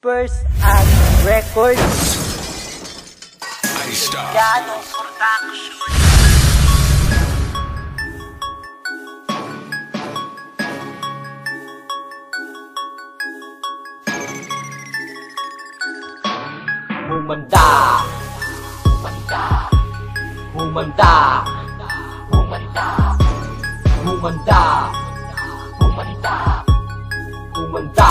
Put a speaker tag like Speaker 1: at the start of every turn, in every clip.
Speaker 1: First and Records. Ganong Production.
Speaker 2: Humanda, humanda, humanda, humanda, humanda, humanda, humanda.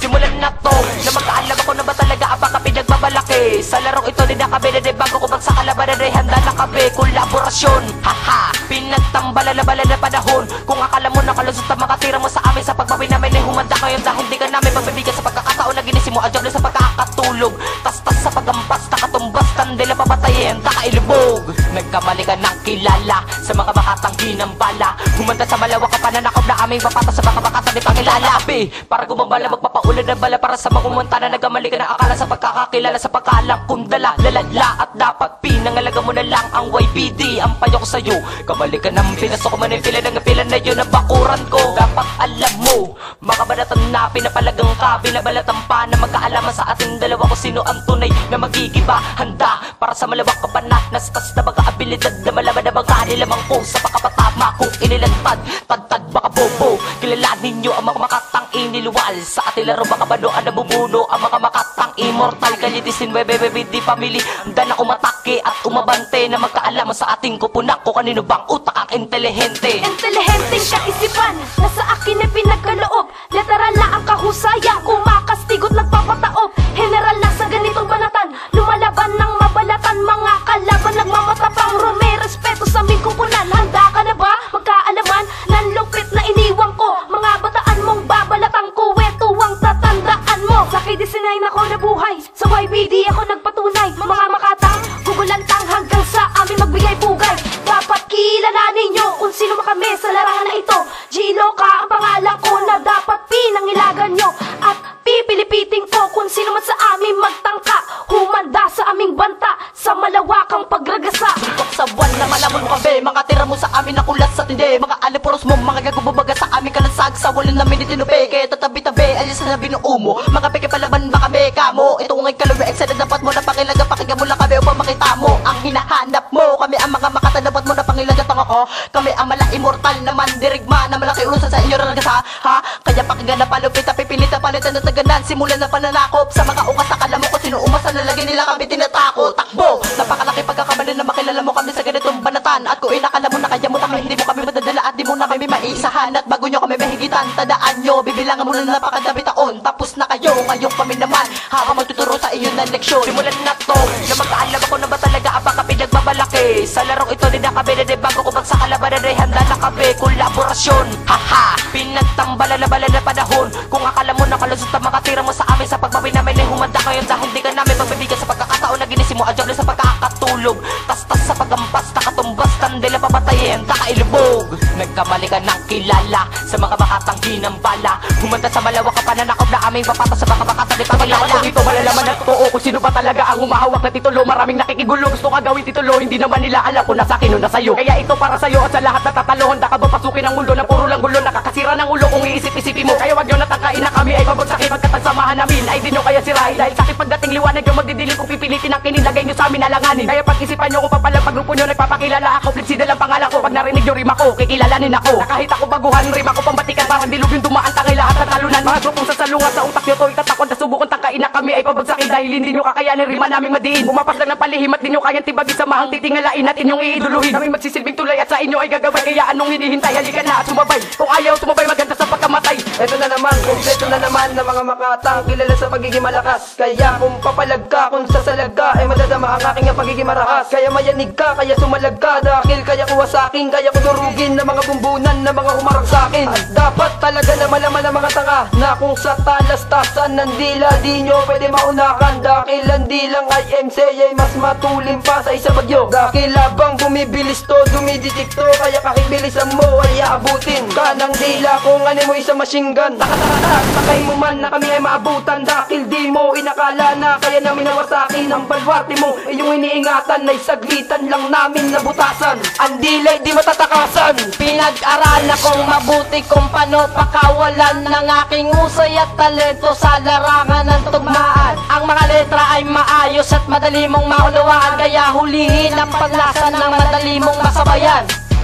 Speaker 2: Simulan na to, na magkaalam ako na ba talaga ang baka pinagbabalaki. Sa larong ito din nakabili, bago ko bagsa kalabanan ay handa na kabe. Kolaborasyon, haha, pinagtambala na bala na panahon. Kung akala mo nakalusot ang makatira mo sa amin, sa pagbawi namin ay humanda ngayon dahil di ka namin pagbibigyan sa pagkakataon na ginisip mo. Adyo na sa pagkakatulog, tas-tas sa pagampas, nakatumbas, tandila papatayin, takailubog. Nagkamali ka ng kilala sa mga makatanggi ng bala. Humanda sa malawak ka pananakop na aming papata sa baka makata di pangilala. Abe, para gumabala magpapaulan ng bala para sa makumunta na nagkamali ka ng akala sa pagkakakilala sa pagkalang kundala. Lalala at dapat pinangalaga mo na lang ang YPD. Ang payo ko sa'yo, kamali ka nang pinasok mo na yung pila ng pila na yun ang bakuran ko. Dapat alam mo, makabalatan na pinapalagang ka, binabalatan pa na magkaalaman sa ating dalawa kung sino ang tunay na magigiba. Handa para sa malawak ka panat, nastas na magkaabilidad na malaman na magkanilamang ko sa pakapatama kung inilantad, tadtad baka bobo. Kilalanin nyo ang mga makatang iniluwal sa ating laro, baka bano ang nabubuno ang mga makatang immortal. Kalitisin webebebe di pamili, handa na umatake at umabante na magkaalaman sa ating kupunak ko kanino bang utak ang intelihente.
Speaker 3: Intelihenteng kaisipan na sa akin ay pinagkaloob, literal na ang kahusayang kumakastigot nagpapataob. General na sa ganitong banatan, lumalaban ng mabalatan, mga kalaban nagmamatapang rume, respeto sa aming kupunan. Handa ka na ba magkaalaman ng lupit na iniwang ko? Mga bataan mong babalatang kuweto ang tatandaan mo. Sa K-19 ako nabuhay, sa YBD ako nagpatunay. Mga makatang, gugulantang hanggang sa amin magbigay pugay. Dapat kilalanin nyo kung sino kami sa larangan na ito. Gino ka ang pangalan ko na dapat pinangilagan nyo. At pipilipitin ko kung sino man sa amin magtangka. Humanda sa aming banta sa malawakang pagragasa.
Speaker 2: Suntok sa buwan na malamon mo kabe, mga tira mo sa amin na kulat sa tindi. Mga aliporos mo, mga gagubabaga sa aming kalasag. Sa walin namin itinube, kaya tatabi-tabi alis sa nabi ng umo. Mga peke palaban baka me kamo. Ito ngay kaluwi, eksena dapat mo na pakilaga. Pakinggan mo lang kami upang makita mo ang hinahanap mo. Kami ang mga makata, dapat mo na pangilaga tanga ko. Kami ang mala immortal naman, dirigma na malaki ulo sa inyo ragasa. Ha? Kaya pakinggan na palupit, pipilit na palitan na taganan. Simulan na pananakop sa mga ukas, akala mo kung sino umasan na lagi nila kami tinatakot. Takbo, napakalaki pagkakamali na makilala mo kami sa ganitong banatan. At kung inakala mo na kaya mo kami, hindi mo kami madadala at di mo na kami maisahan. At bago nyo kami mahigitan, tandaan nyo, bibilangan mo na napakadami taon. Tapos na kayo, ngayong kami naman habang magtuturo sa iyo ng leksyon. Simulan na to, na magkaalam ako na ba talaga ang baka pinagbabalaki. Sa larong ito din nakabili, bago ko bagsa kalabanan ay handa na kabe. Kolaborasyon, haha, pinagtambala na bala na panahon. Kung akala mo nakalusot ang makatira mo sa amin, sa pagbawi namin ay humanda ngayon dahil di ka namin pagbibigyan sa pagkakataon na ginisip mo. Adyo na sa pagkakatulog, tas-tas sa pagampas, nakatumbas, tandila papatayin, takailubog. Nagkamali ka ng kilala sa mga makatanggi ng bala. Humanda sa malawak ka pananakop na aming papata sa baka makata di pangilala. Kung ito malalaman na totoo kung sino ba talaga ang humahawak na titulo. Maraming nakikigulo, gusto ka gawin titulo, hindi naman nila alam kung nasa akin o nasa iyo. Kaya ito para sa'yo at sa lahat na tatalo. Handa ka ba pasukin ang mundo na puro lang gulo, nakakasira ng ulo kung iisip-isipin mo. Kaya wag nyo natangkain na kami ay pabagsakin, pagkatagsamahan namin ay di nyo kaya sirahin. Dahil sakit pagdating liwanag nyo magdidilim kung pipilitin ang kinilagay nyo sa amin alanganin. Kaya pag-isipan nyo kung papalang paggrupo nyo nagpapakilala ako. Flexible ang pangalan ko, pag narinig nyo rima ko, kikilalanin ako. Na kahit ako baguhan, rima ko pambatikan, parang dilog yung dumaan, tangay lahat at talunan. Mga grupong sasalungan sa utak nyo to itatakon, nasubukon tangkain na kami ay pabagsakin. Dahil hindi nyo kakayanin rima naming madiin. Bumapas lang ng palihim at di nyo kayang tibagin sa mahang titingalain at inyong iiduluhin. Kami magsisilbing tulay at sa inyo ay gagawin. Kaya anong hinihintay, halika na at sumabay. Kung ayaw sumabay, maganda sa pagkamatay.
Speaker 4: Ito na naman, kompleto na naman ng mga makatang kilala sa pagiging malakas. Kaya kung papalag ka, kung sasalag ka, ay madadama ang aking pagiging marakas. Kaya mayanig ka, kaya sumalag ka, dahil kaya kuha sa akin, kaya ko durugin ng mga bumbunan na mga humarap sa akin. At dapat talaga na malaman ng mga tanga na kung sa talastasan ng dila, di nyo pwede maunakan. Dahil ang dilang ay MC ay mas matulim pa sa isa bagyo. Dahil labang bumibilis to, dumiditikto, kaya kakibilisan mo ay aabutin ka ng dila kung ano mo isang machine gun. Takatakatak, sakay mo man na kami ay maabutan. Dahil di mo inakala na kaya namin ginawa sa akin ng balwarte mo. Iyong iniingatan ay saglitan lang namin nabutasan. Ang dilay di matatakasan.
Speaker 2: Pinag-aralan kong mabuti kung paano pakawalan ng aking usay at talento sa larangan ng tugmaan. Ang mga letra ay maayos at madali mong maunawaan, kaya hulihin ang paglasan ng madali mong masabayan.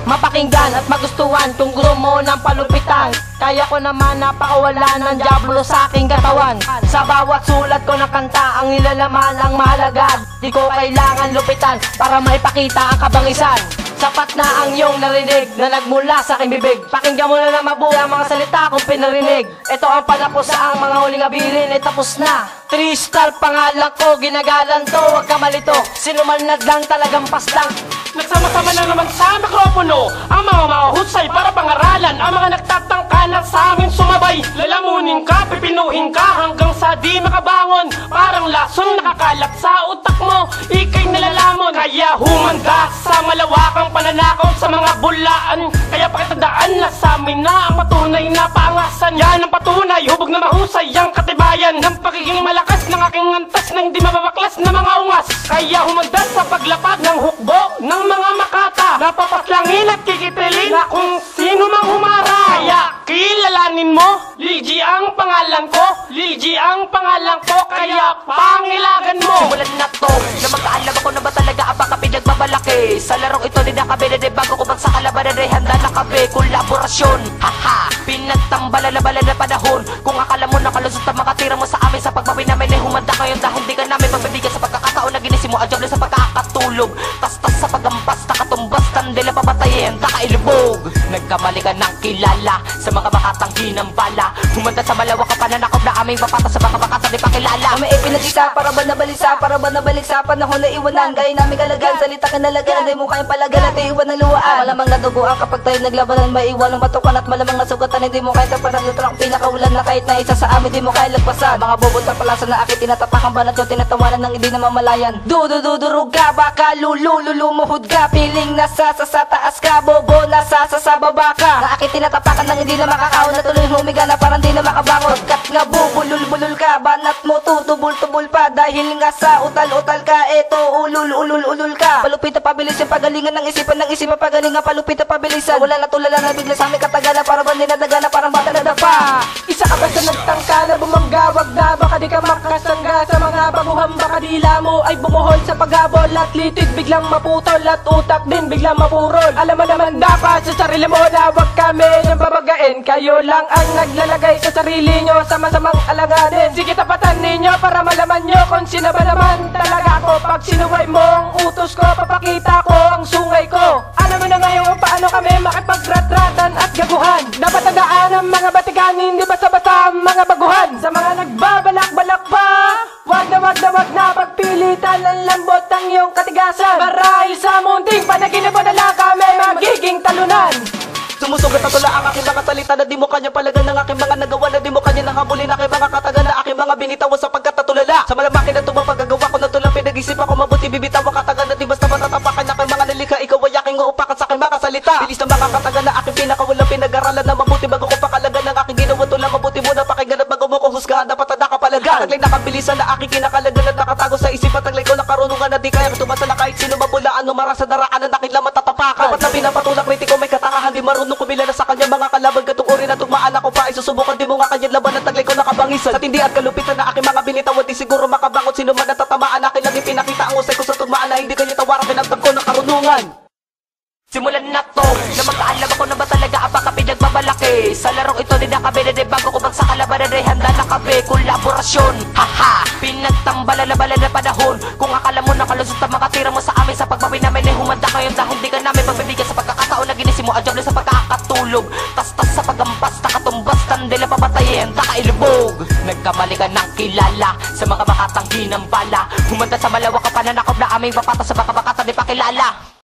Speaker 2: Mapakinggan at magustuhan kung gusto mo ng palupitan. Kaya ko naman napakawala ng diablo sa aking katawan. Sa bawat sulat ko ng kanta, ang nilalaman ang mahalaga. Di ko kailangan lupitan para maipakita ang kabangisan. Sapat na ang iyong narinig na nagmula sa aking bibig. Pakinggan mo na na mabuti ang mga salita kong pinarinig. Ito ang palapos sa ang mga huling abilin ay tapos na. 3-star pangalan ko, ginagalan to, huwag ka malito. Sinumalnad lang talagang paslang.
Speaker 5: Nagsama-sama na naman sa mikropono ang mga mahusay para pangaralan. Ang mga nagtatangka na sa amin sumabay. Lalamunin ka, pipinuhin ka hanggang sa di makabangon. Parang lason nakakalat sa utak mo, ikay nalalamon. Kaya humanda sa malawakang pananakaw sa mga bulaan. Kaya pakitandaan na sa amin na ang patunay na paangasan. Yan ang patunay, hubog na mahusay ang katibayan ng pagiging malakas ng aking antas na hindi mababaklas na mga ungas. Kaya humanda sa paglapag ng hukbo ng mga makata. Napapaslangin at kikitilin na kung sino mang humara. Kaya kilalanin mo, Lil G ang pangalan ko, Lil G ang pangalan ko, kaya pangilagan mo.
Speaker 2: Simulan na to, na magkaalam ako na ba talaga ang baka pinagbabalaki. Sa larong ito din nakabili, de bago ko bang sa kalabanan, de handa na kabe, kolaborasyon. Haha, pinagtambalala-bala na panahon. Kung akala mo nakalusot ang makatira mo sa amin, sa pagbawi namin ay humanda ngayon dahil di ka namin pagbibigyan sa pagkakataon na ginisip mo. Adyable sa pagkakatulog, tas-tas sa pagampas, nakatumbas, kandila papatayin, nakailubog. Nagkamali ka ng kilala sa mga makatanggi ng bala. Humanda sa malawak ka pananakop na aming papata sa baka-bakata di pakilala.
Speaker 6: May ipinag-isa para ba nabalisa, para ba nabalik sa panahon na iwanan. Gaya namin kalagan, salita kinalagan, hindi mo kayang palagan at iwan ng luwaan. Malamang naduguan kapag tayo naglabanan, maiwan ng batukan at malamang nasugatan. Hindi mo kaya tapanan, lutrang pinakaulan na kahit na isa sa amin di mo kaya lagpasan. Mga bobot at palasan na akin tinatapakan banat yung tinatawanan ng hindi na mamalayan. Dudurug ka, baka lulumuhod ka, piling nasa sa taas ka, bobo nasa sa baba ka. Na akin tinatapakan ng hindi na makakaon, na tuloy humiga na parang di na makabangon. Kat nga bubulul-bulul ka, banat mo tutubul-tubul pa, dahil nga sa utal-utal ka, eto ulul-ulul-ulul ka. Palupit na pabilis yung pagalingan ng isipan pagalingan, palupit na pabilisan. Wala na tulala na bigla sa aming katagana, para ba dinadaga na parang bata na dapa.
Speaker 5: Isa ka ba sa nagtangka na bumangga, wag na baka di ka makasangga sa mga baguhan. Baka dila mo ay bumuhol sa paghabol at litid biglang maputol at utak din biglang mapurol. Alam mo naman dapat sa sarili mo na wag kami nang babagain. Kayo lang ang naglalagay sa sarili nyo sa masamang alanganin. Sige tapatan ninyo para malaman nyo kung sino ba naman talaga ako. Pag sinuway mo ang utos ko, papakita ko ang sungay ko. Alam mo na ngayon kung paano kami makipagrat-ratan at gaguhan. Dapat tandaan ang mga batikan, hindi basta-basta ang mga baguhan. Sa mga nagbabalak-balak pa, wag na pagpilitan ng lambot ang iyong katigasan. Marahil sa munting panaginip mo na lang kami magiging talunan.
Speaker 2: Sumusugat na tula ang aking mga salita na di mo kanya palagan ng aking mga nagawa na di mo kanya nanghabulin aking mga katagan na aking mga binitawan sa pagkatatulala. Sa malamakin na tumang paggagawa ko na tulang pinag-isip ako mabuti bibitawan katagan na di basta matatapakan na aking mga nalika. Ikaw ay aking uupakan sa aking mga salita. Bilis na mga katagan na aking pinakawalang pinag-aralan na mabuti bago ko pakalagan ng aking ginawa tulang mabuti mo na pakinggan at bago mo kong husgahan dapat na nakapalagan. Taglay nakabilisan na aking kinakalagan at nakatago sa isipan. Taglay ko na karunungan na di kaya tumasa na kahit sino mabulaan o marasa daraan na aking lamat tatapakan. Dapat na pinapatulak kritiko may katangahan di marunong kumila na sa kanya mga kalaban katong uri na tugmaan ako pa ay susubukan di mo nga kanya laban at taglay ko nakabangisan. Sa tindi at kalupitan na aking mga binitawan di siguro makabangot sino man natatamaan akin lang ipinakita ang usay ko sa tugmaan na hindi kanya tawaran pinagtab ko ng karunungan. Simulan na to, na magkaalam ako na ba talaga ang baka pinagbabalaki. Sa larong ito din nakabili, de bago ko bang sa kalabanan, de handa na kabe, kolaborasyon. Haha, pinagtambalala-bala na panahon. Kung akala mo nakalusot ang makatira mo sa amin, sa pagbawi namin ay humanda ngayon dahil di ka namin pagbibigyan sa pagkakataon na ginisip mo. Adyable sa pagkakatulog, tas-tas sa pagampas, nakatumbas, kandila papatayin, nakailubog. Nagkamali ka ng kilala sa mga makatanggi ng bala. Humanda sa malawak ka pananakop na aming papata sa baka-bakata di pakilala.